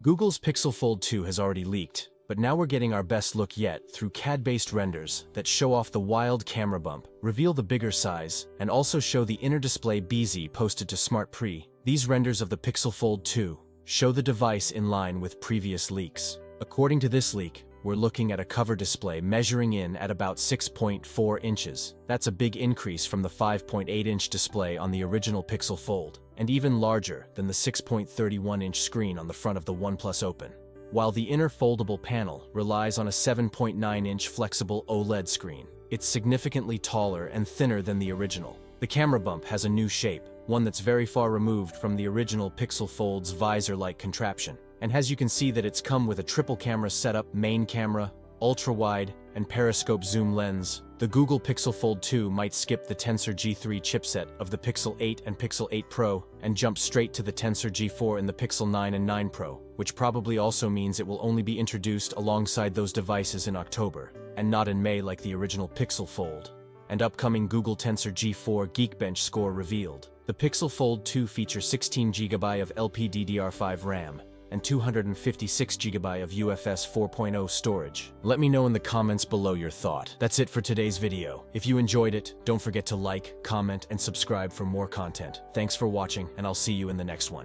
Google's Pixel Fold 2 has already leaked, but now we're getting our best look yet through CAD-based renders that show off the wild camera bump, reveal the bigger size, and also show the inner display BZ posted to SmartPre. These renders of the Pixel Fold 2 show the device in line with previous leaks. According to this leak, we're looking at a cover display measuring in at about 6.4 inches. That's a big increase from the 5.8-inch display on the original Pixel Fold, and even larger than the 6.31-inch screen on the front of the OnePlus Open. While the inner foldable panel relies on a 7.9-inch flexible OLED screen, it's significantly taller and thinner than the original. The camera bump has a new shape, one that's very far removed from the original Pixel Fold's visor-like contraption. And as you can see that it's come with a triple camera setup, main camera, ultra-wide, and periscope zoom lens. The Google Pixel Fold 2 might skip the Tensor G3 chipset of the Pixel 8 and Pixel 8 Pro and jump straight to the Tensor G4 in the Pixel 9 and 9 Pro, which probably also means it will only be introduced alongside those devices in October, and not in May like the original Pixel Fold. And upcoming Google Tensor G4 Geekbench score revealed. The Pixel Fold 2 features 16GB of LPDDR5 RAM, and 256GB of UFS 4.0 storage. Let me know in the comments below your thought. That's it for today's video. If you enjoyed it, don't forget to like, comment, and subscribe for more content. Thanks for watching, and I'll see you in the next one.